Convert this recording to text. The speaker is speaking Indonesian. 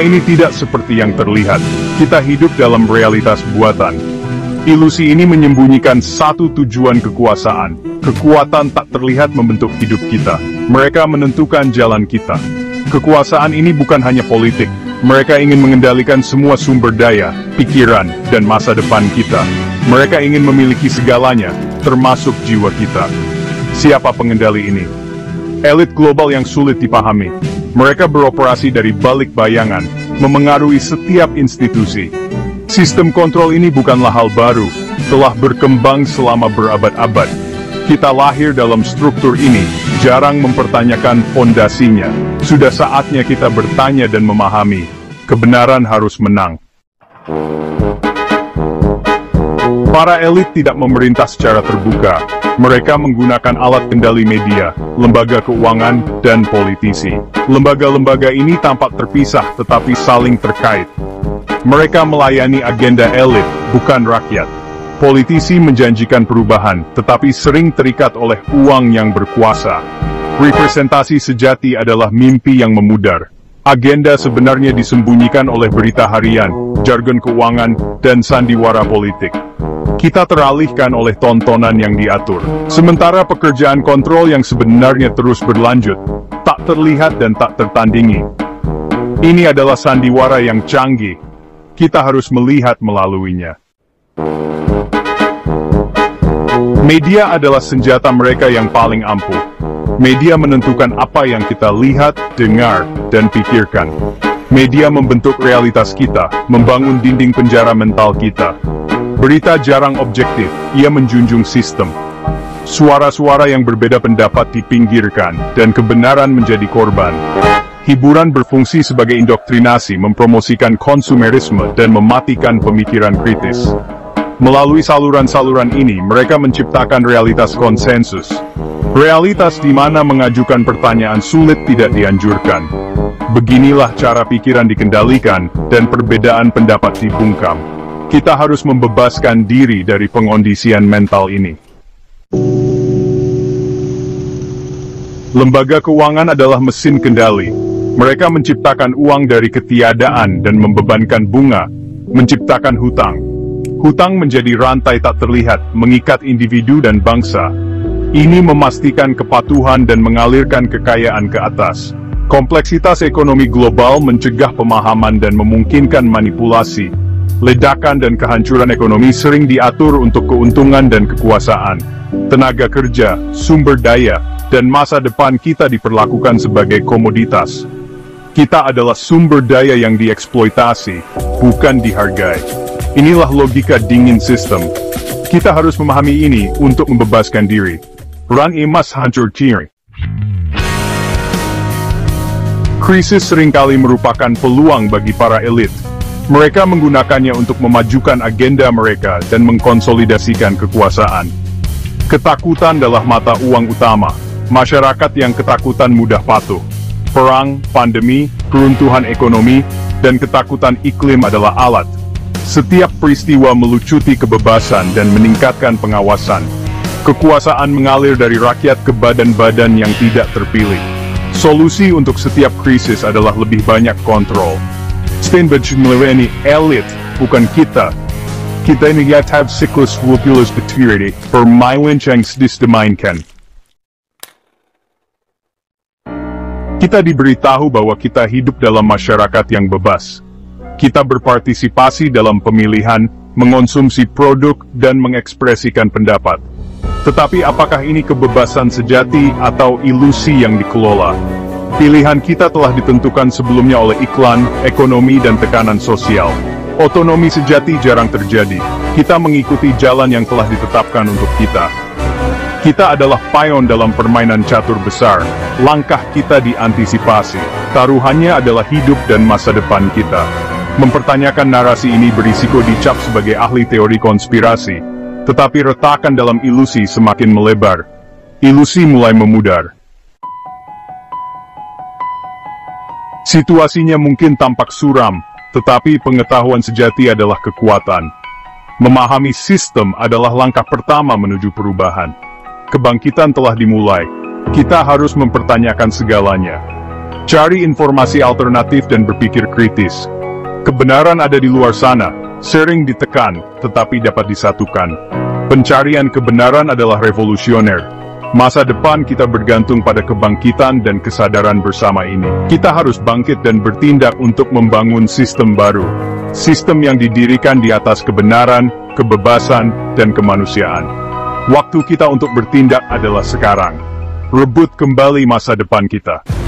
Dunia ini tidak seperti yang terlihat. Kita hidup dalam realitas buatan. Ilusi ini menyembunyikan satu tujuan kekuasaan. Kekuatan tak terlihat membentuk hidup kita. Mereka menentukan jalan kita. Kekuasaan ini bukan hanya politik. Mereka ingin mengendalikan semua sumber daya, pikiran, dan masa depan kita. Mereka ingin memiliki segalanya, termasuk jiwa kita. Siapa pengendali ini? Elit global yang sulit dipahami. Mereka beroperasi dari balik bayangan, memengaruhi setiap institusi. Sistem kontrol ini bukanlah hal baru, telah berkembang selama berabad-abad. Kita lahir dalam struktur ini, jarang mempertanyakan fondasinya. Sudah saatnya kita bertanya dan memahami. Kebenaran harus menang. Para elit tidak memerintah secara terbuka. Mereka menggunakan alat kendali media, lembaga keuangan, dan politisi. Lembaga-lembaga ini tampak terpisah tetapi saling terkait. Mereka melayani agenda elit, bukan rakyat. Politisi menjanjikan perubahan, tetapi sering terikat oleh uang yang berkuasa. Representasi sejati adalah mimpi yang memudar. Agenda sebenarnya disembunyikan oleh berita harian, jargon keuangan, dan sandiwara politik. Kita teralihkan oleh tontonan yang diatur. Sementara pekerjaan kontrol yang sebenarnya terus berlanjut, tak terlihat dan tak tertandingi. Ini adalah sandiwara yang canggih. Kita harus melihat melaluinya. Media adalah senjata mereka yang paling ampuh. Media menentukan apa yang kita lihat, dengar, dan pikirkan. Media membentuk realitas kita, membangun dinding penjara mental kita. Berita jarang objektif, ia menjunjung sistem. Suara-suara yang berbeda pendapat dipinggirkan, dan kebenaran menjadi korban. Hiburan berfungsi sebagai indoktrinasi, mempromosikan konsumerisme, dan mematikan pemikiran kritis. Melalui saluran-saluran ini, mereka menciptakan realitas konsensus. Realitas di mana mengajukan pertanyaan sulit tidak dianjurkan. Beginilah cara pikiran dikendalikan, dan perbedaan pendapat dibungkam. Kita harus membebaskan diri dari pengondisian mental ini. Lembaga keuangan adalah mesin kendali. Mereka menciptakan uang dari ketiadaan dan membebankan bunga, menciptakan hutang. Hutang menjadi rantai tak terlihat, mengikat individu dan bangsa. Ini memastikan kepatuhan dan mengalirkan kekayaan ke atas. Kompleksitas ekonomi global mencegah pemahaman dan memungkinkan manipulasi. Ledakan dan kehancuran ekonomi sering diatur untuk keuntungan dan kekuasaan. Tenaga kerja, sumber daya, dan masa depan kita diperlakukan sebagai komoditas. Kita adalah sumber daya yang dieksploitasi, bukan dihargai. Inilah logika dingin sistem. Kita harus memahami ini untuk membebaskan diri. Run emas hancur ciri. Krisis seringkali merupakan peluang bagi para elit. Mereka menggunakannya untuk memajukan agenda mereka dan mengkonsolidasikan kekuasaan. Ketakutan adalah mata uang utama. Masyarakat yang ketakutan mudah patuh. Perang, pandemi, keruntuhan ekonomi, dan ketakutan iklim adalah alat. Setiap peristiwa melucuti kebebasan dan meningkatkan pengawasan. Kekuasaan mengalir dari rakyat ke badan-badan yang tidak terpilih. Solusi untuk setiap krisis adalah lebih banyak kontrol. Steinberg melayani elit, bukan kita. Kita ini have siklus scrupulous security, permainan disdemainkan. Kita diberitahu bahwa kita hidup dalam masyarakat yang bebas. Kita berpartisipasi dalam pemilihan, mengonsumsi produk, dan mengekspresikan pendapat. Tetapi apakah ini kebebasan sejati atau ilusi yang dikelola? Pilihan kita telah ditentukan sebelumnya oleh iklan, ekonomi, dan tekanan sosial. Otonomi sejati jarang terjadi. Kita mengikuti jalan yang telah ditetapkan untuk kita. Kita adalah pion dalam permainan catur besar. Langkah kita diantisipasi. Taruhannya adalah hidup dan masa depan kita. Mempertanyakan narasi ini berisiko dicap sebagai ahli teori konspirasi. Tetapi retakan dalam ilusi semakin melebar. Ilusi mulai memudar. Situasinya mungkin tampak suram, tetapi pengetahuan sejati adalah kekuatan. Memahami sistem adalah langkah pertama menuju perubahan. Kebangkitan telah dimulai. Kita harus mempertanyakan segalanya. Cari informasi alternatif dan berpikir kritis. Kebenaran ada di luar sana, sering ditekan, tetapi dapat disatukan. Pencarian kebenaran adalah revolusioner. Masa depan kita bergantung pada kebangkitan dan kesadaran bersama ini. Kita harus bangkit dan bertindak untuk membangun sistem baru. Sistem yang didirikan di atas kebenaran, kebebasan, dan kemanusiaan. Waktu kita untuk bertindak adalah sekarang. Rebut kembali masa depan kita.